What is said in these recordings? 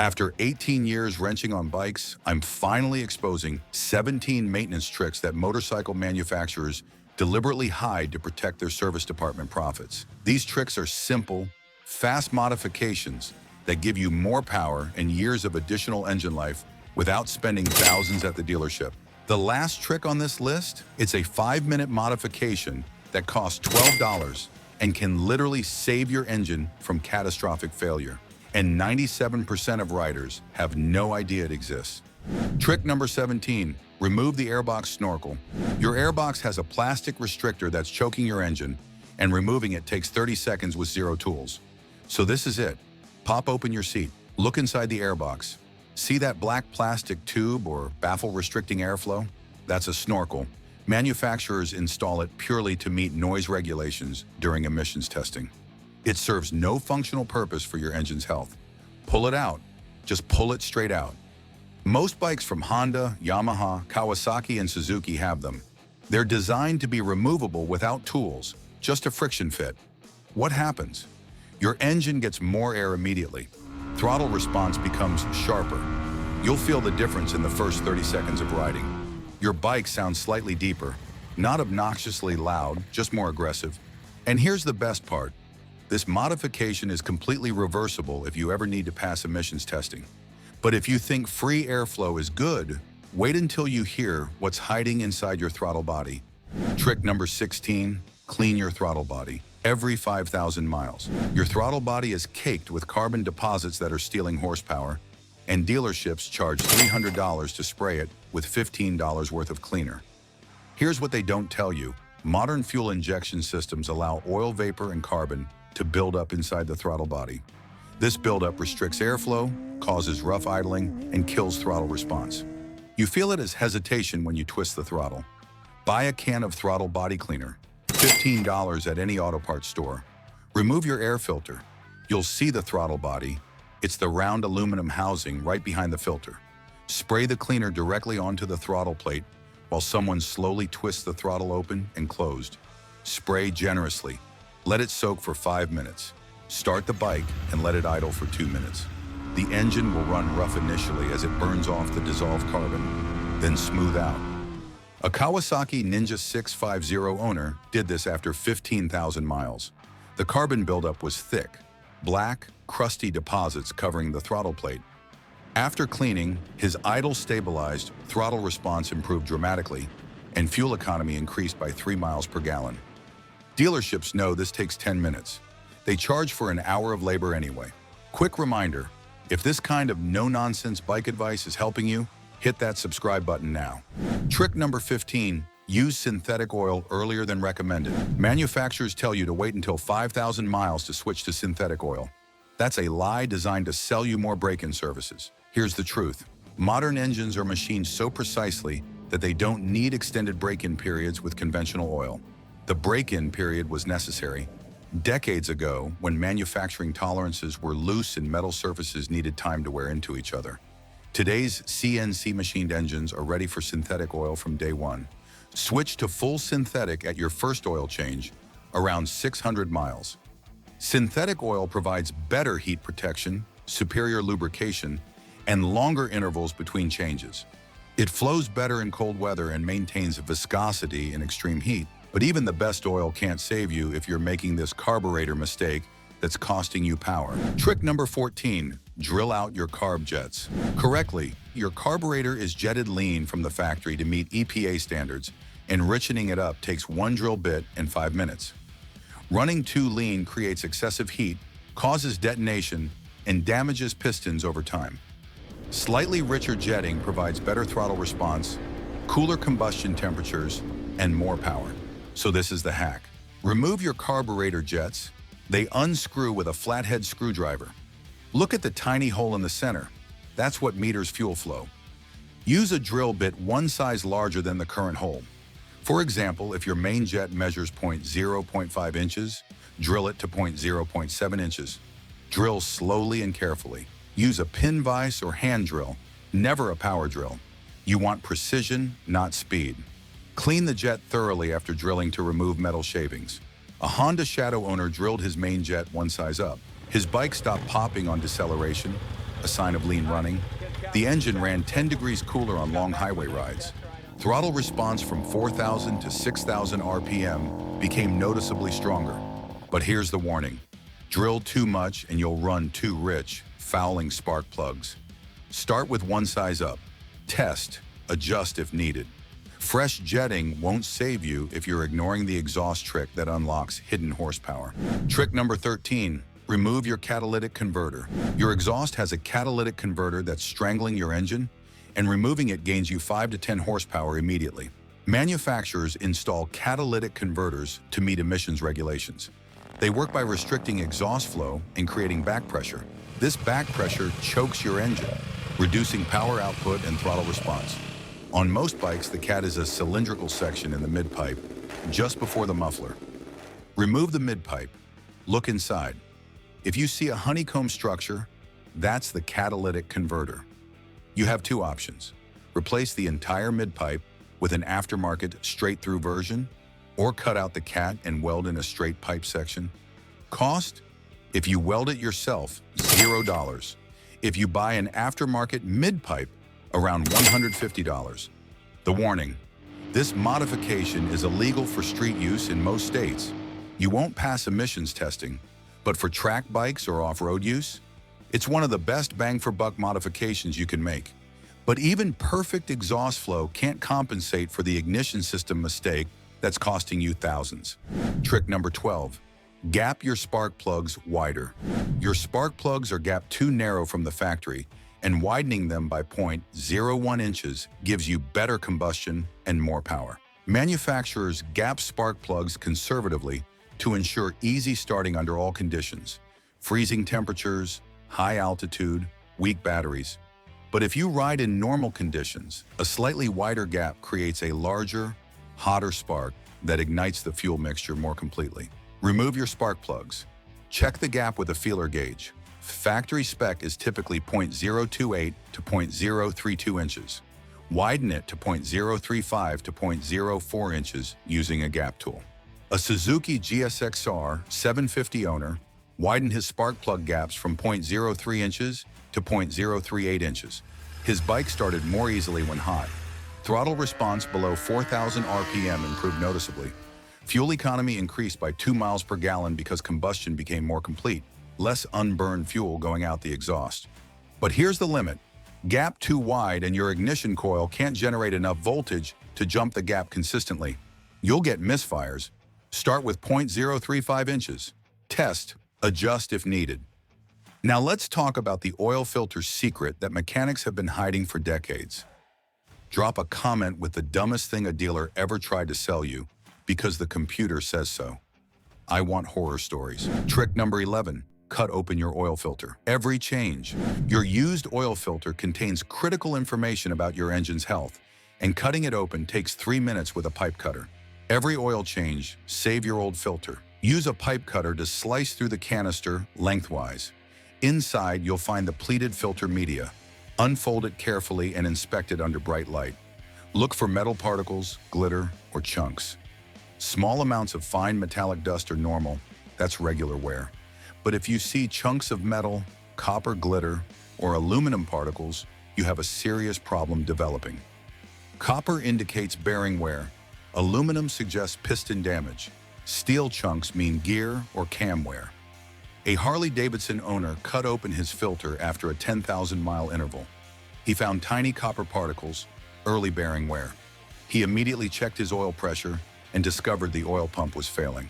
After 18 years wrenching on bikes, I'm finally exposing 17 maintenance tricks that motorcycle manufacturers deliberately hide to protect their service department profits. These tricks are simple, fast modifications that give you more power and years of additional engine life without spending thousands at the dealership. The last trick on this list, it's a 5-minute modification that costs $12 and can literally save your engine from catastrophic failure. And 97% of riders have no idea it exists. Trick number 17, remove the airbox snorkel. Your airbox has a plastic restrictor that's choking your engine, and removing it takes 30 seconds with zero tools. So this is it. Pop open your seat, look inside the airbox. See that black plastic tube or baffle restricting airflow? That's a snorkel. Manufacturers install it purely to meet noise regulations during emissions testing. It serves no functional purpose for your engine's health. Pull it out. Just pull it straight out. Most bikes from Honda, Yamaha, Kawasaki, and Suzuki have them. They're designed to be removable without tools, just a friction fit. What happens? Your engine gets more air immediately. Throttle response becomes sharper. You'll feel the difference in the first 30 seconds of riding. Your bike sounds slightly deeper, not obnoxiously loud, just more aggressive. And here's the best part. This modification is completely reversible if you ever need to pass emissions testing. But if you think free airflow is good, wait until you hear what's hiding inside your throttle body. Trick number 16, clean your throttle body. Every 5,000 miles, your throttle body is caked with carbon deposits that are stealing horsepower, and dealerships charge $300 to spray it with $15 worth of cleaner. Here's what they don't tell you. Modern fuel injection systems allow oil vapor and carbon to build up inside the throttle body. This buildup restricts airflow, causes rough idling, and kills throttle response. You feel it as hesitation when you twist the throttle. Buy a can of throttle body cleaner, $15 at any auto parts store. Remove your air filter. You'll see the throttle body. It's the round aluminum housing right behind the filter. Spray the cleaner directly onto the throttle plate while someone slowly twists the throttle open and closed. Spray generously. Let it soak for 5 minutes. Start the bike and let it idle for 2 minutes. The engine will run rough initially as it burns off the dissolved carbon, then smooth out. A Kawasaki Ninja 650 owner did this after 15,000 miles. The carbon buildup was thick, black, crusty deposits covering the throttle plate. After cleaning, his idle stabilized, throttle response improved dramatically, and fuel economy increased by 3 miles per gallon. Dealerships know this takes 10 minutes. They charge for an hour of labor anyway. Quick reminder, if this kind of no-nonsense bike advice is helping you, hit that subscribe button now. Trick number 15, use synthetic oil earlier than recommended. Manufacturers tell you to wait until 5,000 miles to switch to synthetic oil. That's a lie designed to sell you more break-in services. Here's the truth. Modern engines are machined so precisely that they don't need extended break-in periods with conventional oil. The break-in period was necessary decades ago when manufacturing tolerances were loose and metal surfaces needed time to wear into each other. Today's CNC machined engines are ready for synthetic oil from day one. Switch to full synthetic at your first oil change, around 600 miles. Synthetic oil provides better heat protection, superior lubrication, and longer intervals between changes. It flows better in cold weather and maintains viscosity in extreme heat. But even the best oil can't save you if you're making this carburetor mistake that's costing you power. Trick number 14, drill out your carb jets. Correctly, your carburetor is jetted lean from the factory to meet EPA standards, and richening it up takes 1 drill bit and 5 minutes. Running too lean creates excessive heat, causes detonation, and damages pistons over time. Slightly richer jetting provides better throttle response, cooler combustion temperatures, and more power. So this is the hack. Remove your carburetor jets. They unscrew with a flathead screwdriver. Look at the tiny hole in the center. That's what meters fuel flow. Use a drill bit one size larger than the current hole. For example, if your main jet measures 0.5 inches, drill it to 0.7 inches. Drill slowly and carefully. Use a pin vise or hand drill, never a power drill. You want precision, not speed. Clean the jet thoroughly after drilling to remove metal shavings. A Honda Shadow owner drilled his main jet one size up. His bike stopped popping on deceleration, a sign of lean running. The engine ran 10 degrees cooler on long highway rides. Throttle response from 4,000 to 6,000 RPM became noticeably stronger. But here's the warning. Drill too much and you'll run too rich, fouling spark plugs. Start with one size up. Test, adjust if needed. Fresh jetting won't save you if you're ignoring the exhaust trick that unlocks hidden horsepower. Trick number 13, remove your catalytic converter. Your exhaust has a catalytic converter that's strangling your engine, and removing it gains you 5 to 10 horsepower immediately. Manufacturers install catalytic converters to meet emissions regulations. They work by restricting exhaust flow and creating back pressure. This back pressure chokes your engine, reducing power output and throttle response. On most bikes, the cat is a cylindrical section in the midpipe, just before the muffler. Remove the midpipe. Look inside. If you see a honeycomb structure, that's the catalytic converter. You have two options. Replace the entire midpipe with an aftermarket straight-through version, or cut out the cat and weld in a straight pipe section. Cost? If you weld it yourself, $0. If you buy an aftermarket mid-pipe, around $150. The warning: this modification is illegal for street use in most states. You won't pass emissions testing, but for track bikes or off-road use, it's one of the best bang-for-buck modifications you can make. But even perfect exhaust flow can't compensate for the ignition system mistake that's costing you thousands. Trick number 12. Gap your spark plugs wider. Your spark plugs are gapped too narrow from the factory, and widening them by 0.01 inches gives you better combustion and more power. Manufacturers gap spark plugs conservatively to ensure easy starting under all conditions: freezing temperatures, high altitude, weak batteries. But if you ride in normal conditions, a slightly wider gap creates a larger, hotter spark that ignites the fuel mixture more completely. Remove your spark plugs. Check the gap with a feeler gauge. Factory spec is typically 0.028 to 0.032 inches. Widen it to 0.035 to 0.04 inches using a gap tool. A Suzuki GSX-R 750 owner widened his spark plug gaps from 0.03 inches to 0.038 inches. His bike started more easily when hot. Throttle response below 4,000 RPM improved noticeably. Fuel economy increased by 2 miles per gallon because combustion became more complete. Less unburned fuel going out the exhaust. But here's the limit. Gap too wide and your ignition coil can't generate enough voltage to jump the gap consistently. You'll get misfires. Start with 0.035 inches. Test, adjust if needed. Now let's talk about the oil filter secret that mechanics have been hiding for decades. Drop a comment with the dumbest thing a dealer ever tried to sell you, because the computer says so. I want horror stories. Trick number 11. Cut open your oil filter. Every change. Your used oil filter contains critical information about your engine's health, and cutting it open takes 3 minutes with a pipe cutter. Every oil change, save your old filter. Use a pipe cutter to slice through the canister lengthwise. Inside, you'll find the pleated filter media. Unfold it carefully and inspect it under bright light. Look for metal particles, glitter, or chunks. Small amounts of fine metallic dust are normal. That's regular wear. But if you see chunks of metal, copper glitter, or aluminum particles, you have a serious problem developing. Copper indicates bearing wear. Aluminum suggests piston damage. Steel chunks mean gear or cam wear. A Harley-Davidson owner cut open his filter after a 10,000-mile interval. He found tiny copper particles, early bearing wear. He immediately checked his oil pressure and discovered the oil pump was failing.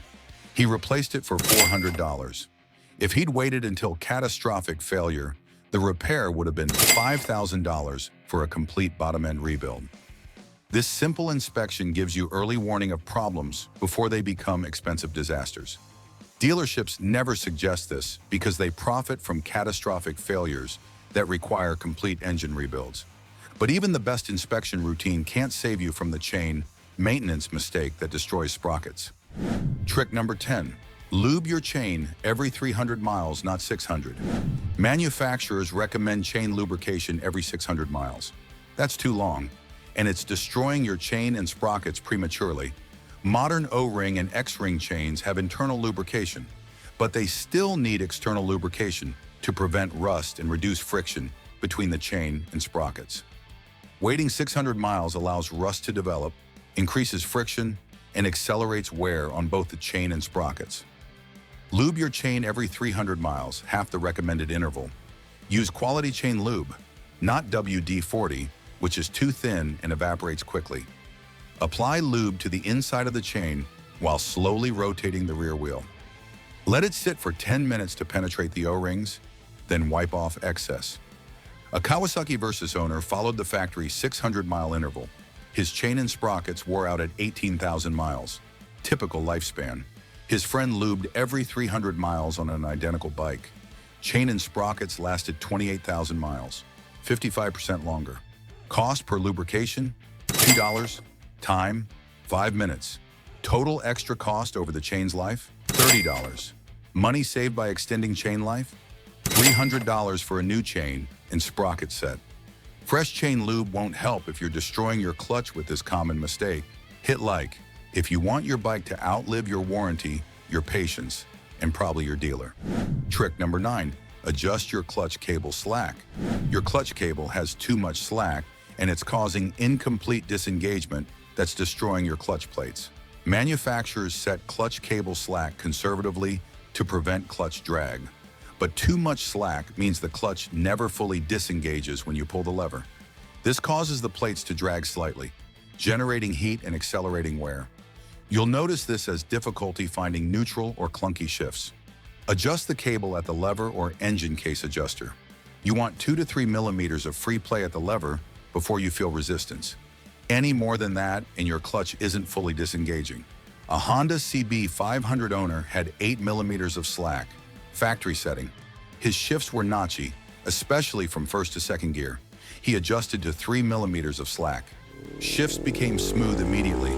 He replaced it for $400. If he'd waited until catastrophic failure, the repair would have been $5,000 for a complete bottom-end rebuild. This simple inspection gives you early warning of problems before they become expensive disasters. Dealerships never suggest this because they profit from catastrophic failures that require complete engine rebuilds. But even the best inspection routine can't save you from the chain maintenance mistake that destroys sprockets. Trick number 10. Lube your chain every 300 miles, not 600. Manufacturers recommend chain lubrication every 600 miles. That's too long, and it's destroying your chain and sprockets prematurely. Modern O-ring and X-ring chains have internal lubrication, but they still need external lubrication to prevent rust and reduce friction between the chain and sprockets. Waiting 600 miles allows rust to develop, increases friction, and accelerates wear on both the chain and sprockets. Lube your chain every 300 miles, half the recommended interval. Use quality chain lube, not WD-40, which is too thin and evaporates quickly. Apply lube to the inside of the chain while slowly rotating the rear wheel. Let it sit for 10 minutes to penetrate the O-rings, then wipe off excess. A Kawasaki Versys owner followed the factory 600-mile interval. His chain and sprockets wore out at 18,000 miles. Typical lifespan. His friend lubed every 300 miles on an identical bike. Chain and sprockets lasted 28,000 miles, 55% longer. Cost per lubrication, $2. Time, 5 minutes. Total extra cost over the chain's life, $30. Money saved by extending chain life, $300 for a new chain and sprocket set. Fresh chain lube won't help if you're destroying your clutch with this common mistake. Hit like if you want your bike to outlive your warranty, your patience, and probably your dealer. Trick number 9, adjust your clutch cable slack. Your clutch cable has too much slack and it's causing incomplete disengagement that's destroying your clutch plates. Manufacturers set clutch cable slack conservatively to prevent clutch drag. But too much slack means the clutch never fully disengages when you pull the lever. This causes the plates to drag slightly, generating heat and accelerating wear. You'll notice this as difficulty finding neutral or clunky shifts. Adjust the cable at the lever or engine case adjuster. You want 2 to 3 millimeters of free play at the lever before you feel resistance. Any more than that and your clutch isn't fully disengaging. A Honda CB 500 owner had 8 millimeters of slack. Factory setting. His shifts were notchy, especially from first to second gear. He adjusted to 3 millimeters of slack. Shifts became smooth immediately.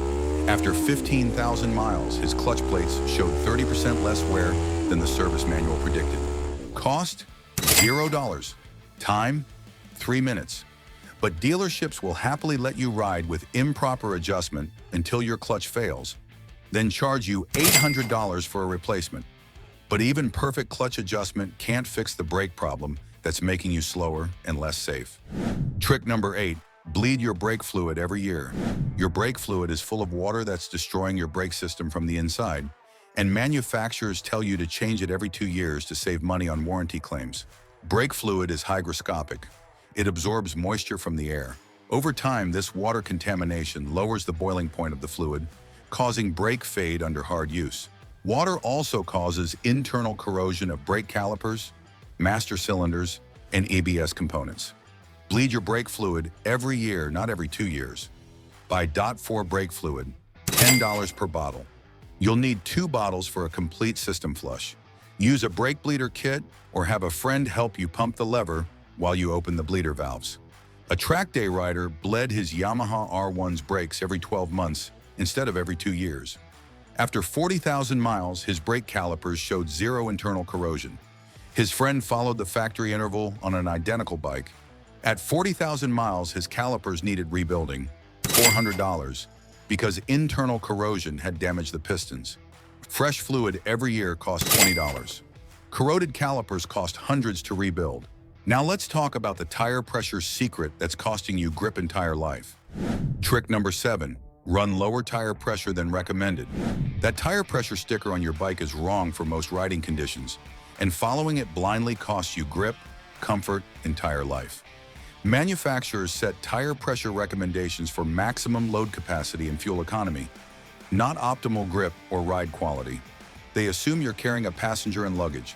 After 15,000 miles, his clutch plates showed 30% less wear than the service manual predicted. Cost? $0. Time? 3 minutes. But dealerships will happily let you ride with improper adjustment until your clutch fails, then charge you $800 for a replacement. But even perfect clutch adjustment can't fix the brake problem that's making you slower and less safe. Trick number 8, bleed your brake fluid every year. Your brake fluid is full of water that's destroying your brake system from the inside, and manufacturers tell you to change it every 2 years to save money on warranty claims. Brake fluid is hygroscopic. It absorbs moisture from the air. Over time, this water contamination lowers the boiling point of the fluid, causing brake fade under hard use. Water also causes internal corrosion of brake calipers, master cylinders, and ABS components. Bleed your brake fluid every year, not every 2 years. Buy .4 brake fluid, $10 per bottle. You'll need 2 bottles for a complete system flush. Use a brake bleeder kit or have a friend help you pump the lever while you open the bleeder valves. A track day rider bled his Yamaha R1's brakes every 12 months instead of every 2 years. After 40,000 miles, his brake calipers showed 0 internal corrosion. His friend followed the factory interval on an identical bike. At 40,000 miles, his calipers needed rebuilding, $400, because internal corrosion had damaged the pistons. Fresh fluid every year cost $20. Corroded calipers cost hundreds to rebuild. Now let's talk about the tire pressure secret that's costing you grip and tire life. Trick number 7. Run lower tire pressure than recommended. That tire pressure sticker on your bike is wrong for most riding conditions, and following it blindly costs you grip, comfort, and tire life. Manufacturers set tire pressure recommendations for maximum load capacity and fuel economy, not optimal grip or ride quality. They assume you're carrying a passenger and luggage.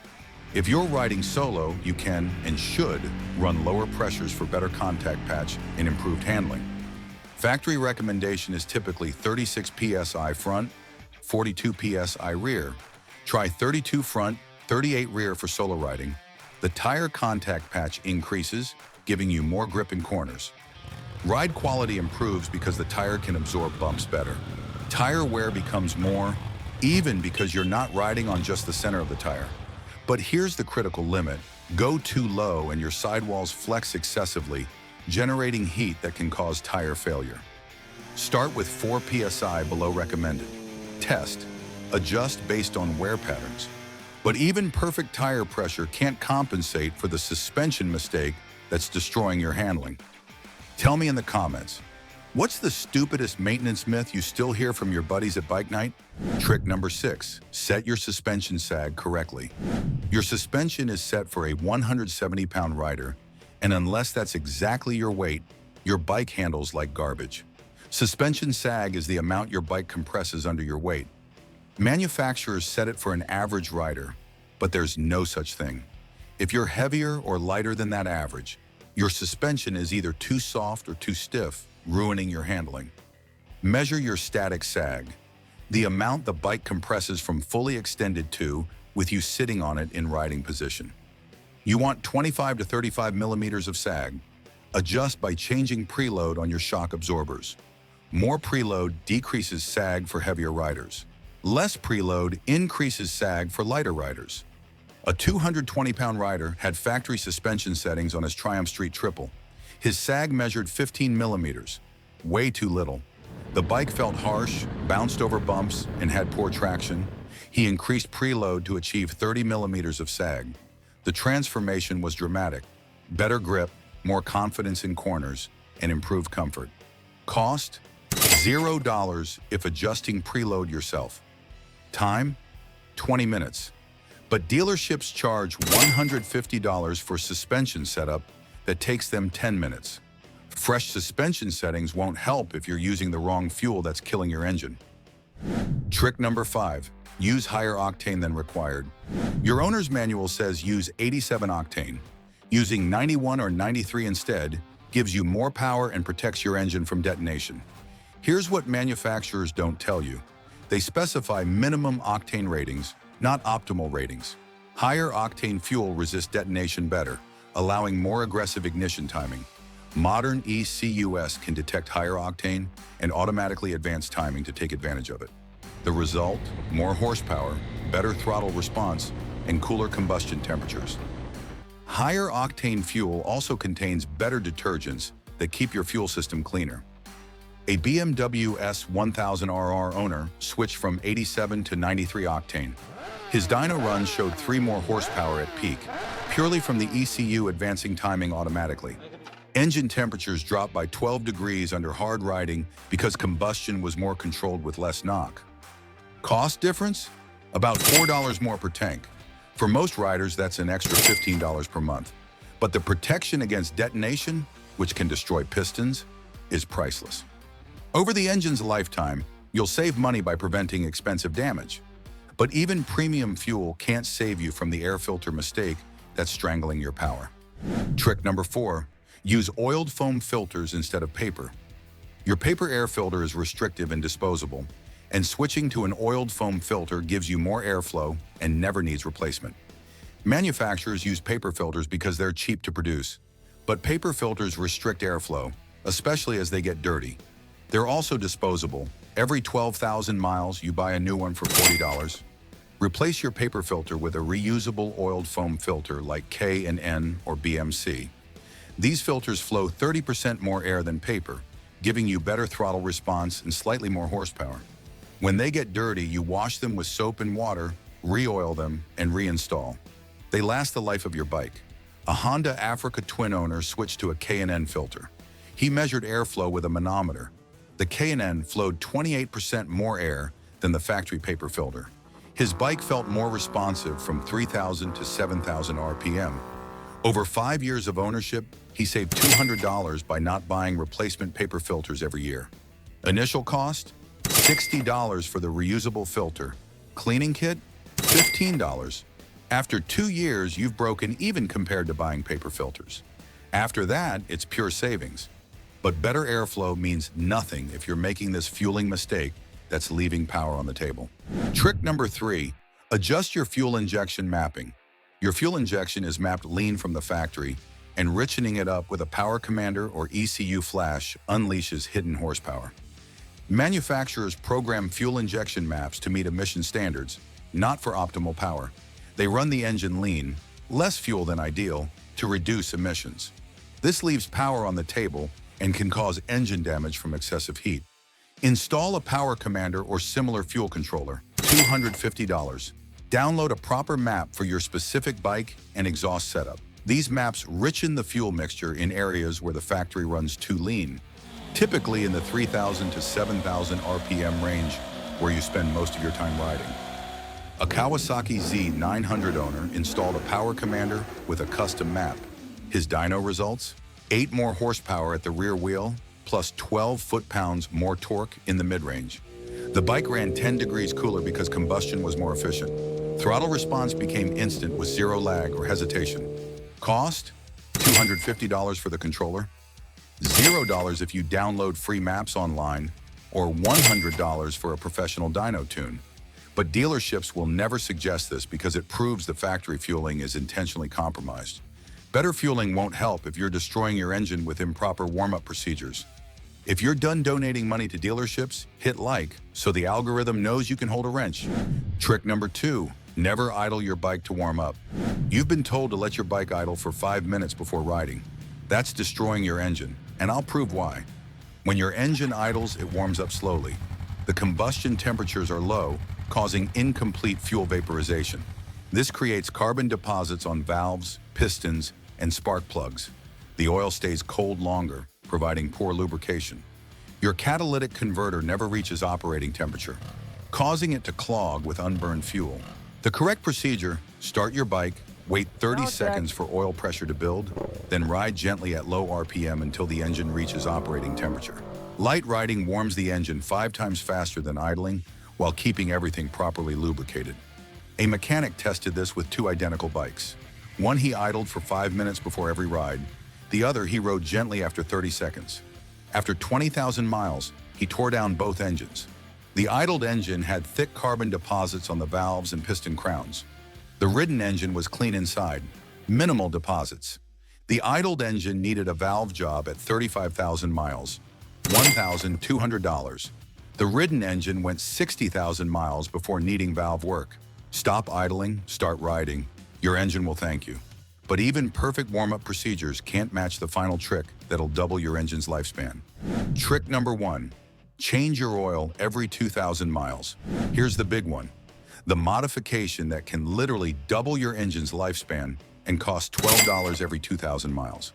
If you're riding solo, you can and should run lower pressures for better contact patch and improved handling. Factory recommendation is typically 36 psi front, 42 psi rear. Try 32 front, 38 rear for solo riding. The tire contact patch increases, giving you more grip in corners. Ride quality improves because the tire can absorb bumps better. Tire wear becomes more, even because you're not riding on just the center of the tire. But here's the critical limit. Go too low and your sidewalls flex excessively, generating heat that can cause tire failure. Start with 4 psi below recommended. Test. Adjust based on wear patterns. But even perfect tire pressure can't compensate for the suspension mistake that's destroying your handling. Tell me in the comments, what's the stupidest maintenance myth you still hear from your buddies at bike night? Trick number 6, set your suspension sag correctly. Your suspension is set for a 170-pound rider, and unless that's exactly your weight, your bike handles like garbage. Suspension sag is the amount your bike compresses under your weight. Manufacturers set it for an average rider, but there's no such thing. If you're heavier or lighter than that average, your suspension is either too soft or too stiff, ruining your handling. Measure your static sag, the amount the bike compresses from fully extended to with you sitting on it in riding position. You want 25 to 35 millimeters of sag. Adjust by changing preload on your shock absorbers. More preload decreases sag for heavier riders. Less preload increases sag for lighter riders. A 220-pound rider had factory suspension settings on his Triumph Street Triple. His sag measured 15 millimeters, way too little. The bike felt harsh, bounced over bumps, and had poor traction. He increased preload to achieve 30 millimeters of sag. The transformation was dramatic. Better grip, more confidence in corners, and improved comfort. Cost? $0 if adjusting preload yourself. Time? 20 minutes. But dealerships charge $150 for suspension setup that takes them 10 minutes. Fresh suspension settings won't help if you're using the wrong fuel that's killing your engine. Trick number 5, use higher octane than required. Your owner's manual says use 87 octane. Using 91 or 93 instead gives you more power and protects your engine from detonation. Here's what manufacturers don't tell you. They specify minimum octane ratings, not optimal ratings. Higher octane fuel resists detonation better, allowing more aggressive ignition timing. Modern ECUs can detect higher octane and automatically advance timing to take advantage of it. The result? More horsepower, better throttle response, and cooler combustion temperatures. Higher octane fuel also contains better detergents that keep your fuel system cleaner. A BMW S1000RR owner switched from 87 to 93 octane. His dyno run showed 3 more horsepower at peak, purely from the ECU advancing timing automatically. Engine temperatures dropped by 12 degrees under hard riding because combustion was more controlled with less knock. Cost difference? About $4 more per tank. For most riders, that's an extra $15 per month. But the protection against detonation, which can destroy pistons, is priceless. Over the engine's lifetime, you'll save money by preventing expensive damage. But even premium fuel can't save you from the air filter mistake that's strangling your power. Trick number 4, use oiled foam filters instead of paper. Your paper air filter is restrictive and disposable, and switching to an oiled foam filter gives you more airflow and never needs replacement. Manufacturers use paper filters because they're cheap to produce, but paper filters restrict airflow, especially as they get dirty. They're also disposable. Every 12,000 miles, you buy a new one for $40. Replace your paper filter with a reusable oiled foam filter like K&N or BMC. These filters flow 30% more air than paper, giving you better throttle response and slightly more horsepower. When they get dirty, you wash them with soap and water, re-oil them, and reinstall. They last the life of your bike. A Honda Africa Twin owner switched to a K&N filter. He measured airflow with a manometer. The K&N flowed 28% more air than the factory paper filter. His bike felt more responsive from 3,000 to 7,000 RPM. Over 5 years of ownership, he saved $200 by not buying replacement paper filters every year. Initial cost? $60 for the reusable filter. Cleaning kit? $15. After 2 years, you've broken even compared to buying paper filters. After that, it's pure savings. But better airflow means nothing if you're making this fueling mistake that's leaving power on the table. Trick number 3, adjust your fuel injection mapping. Your fuel injection is mapped lean from the factory, and richening it up with a power commander or ECU flash unleashes hidden horsepower. Manufacturers program fuel injection maps to meet emission standards, not for optimal power. They run the engine lean, less fuel than ideal, to reduce emissions. This leaves power on the table and can cause engine damage from excessive heat. Install a power commander or similar fuel controller, $250. Download a proper map for your specific bike and exhaust setup. These maps richen the fuel mixture in areas where the factory runs too lean, typically in the 3,000 to 7,000 RPM range where you spend most of your time riding. A Kawasaki Z900 owner installed a power commander with a custom map. His dyno results? 8 more horsepower at the rear wheel, plus 12 foot-pounds more torque in the mid-range. The bike ran 10 degrees cooler because combustion was more efficient. Throttle response became instant with zero lag or hesitation. Cost? $250 for the controller. $0 if you download free maps online, or $100 for a professional dyno tune. But dealerships will never suggest this because it proves the factory fueling is intentionally compromised. Better fueling won't help if you're destroying your engine with improper warm-up procedures. If you're done donating money to dealerships, hit like so the algorithm knows you can hold a wrench. Trick number 2, never idle your bike to warm up. You've been told to let your bike idle for 5 minutes before riding. That's destroying your engine, and I'll prove why. When your engine idles, it warms up slowly. The combustion temperatures are low, causing incomplete fuel vaporization. This creates carbon deposits on valves, pistons, and spark plugs. The oil stays cold longer, providing poor lubrication. Your catalytic converter never reaches operating temperature, causing it to clog with unburned fuel. The correct procedure: start your bike, wait 30 seconds for oil pressure to build, then ride gently at low RPM until the engine reaches operating temperature. Light riding warms the engine 5 times faster than idling, while keeping everything properly lubricated. A mechanic tested this with 2 identical bikes. One he idled for 5 minutes before every ride. The other he rode gently after 30 seconds. After 20,000 miles, he tore down both engines. The idled engine had thick carbon deposits on the valves and piston crowns. The ridden engine was clean inside, minimal deposits. The idled engine needed a valve job at 35,000 miles, $1,200. The ridden engine went 60,000 miles before needing valve work. Stop idling, start riding. Your engine will thank you. But even perfect warm-up procedures can't match the final trick that'll double your engine's lifespan. Trick number 1, change your oil every 2,000 miles. Here's the big one: the modification that can literally double your engine's lifespan and cost $12 every 2,000 miles.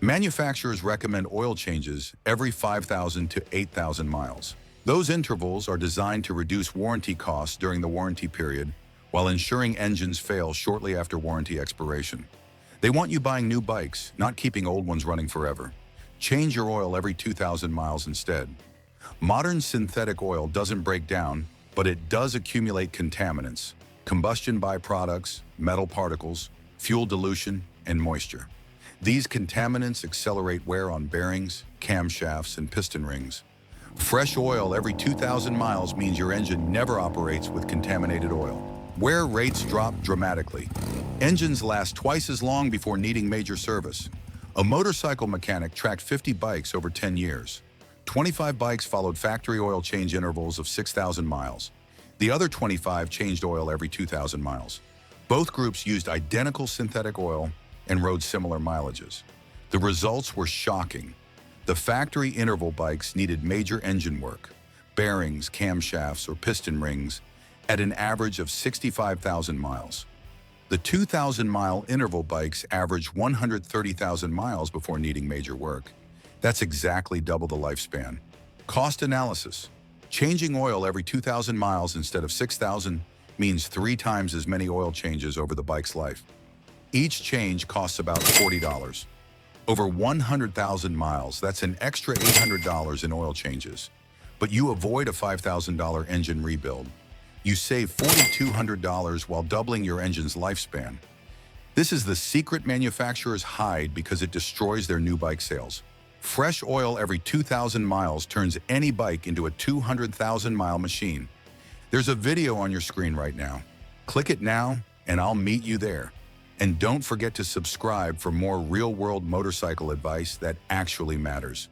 Manufacturers recommend oil changes every 5,000 to 8,000 miles. Those intervals are designed to reduce warranty costs during the warranty period while ensuring engines fail shortly after warranty expiration. They want you buying new bikes, not keeping old ones running forever. Change your oil every 2,000 miles instead. Modern synthetic oil doesn't break down, but it does accumulate contaminants, combustion byproducts, metal particles, fuel dilution, and moisture. These contaminants accelerate wear on bearings, camshafts, and piston rings. Fresh oil every 2,000 miles means your engine never operates with contaminated oil. Wear rates drop dramatically. Engines last twice as long before needing major service. A motorcycle mechanic tracked 50 bikes over 10 years. 25 bikes followed factory oil change intervals of 6,000 miles. The other 25 changed oil every 2,000 miles. Both groups used identical synthetic oil and rode similar mileages. The results were shocking. The factory interval bikes needed major engine work, bearings, camshafts, or piston rings, at an average of 65,000 miles. The 2,000-mile interval bikes averaged 130,000 miles before needing major work. That's exactly double the lifespan. Cost analysis: changing oil every 2,000 miles instead of 6,000 means 3 times as many oil changes over the bike's life. Each change costs about $40. Over 100,000 miles, that's an extra $800 in oil changes. But you avoid a $5,000 engine rebuild. You save $4,200 while doubling your engine's lifespan. This is the secret manufacturers hide because it destroys their new bike sales. Fresh oil every 2,000 miles turns any bike into a 200,000-mile machine. There's a video on your screen right now. Click it now, and I'll meet you there. And don't forget to subscribe for more real-world motorcycle advice that actually matters.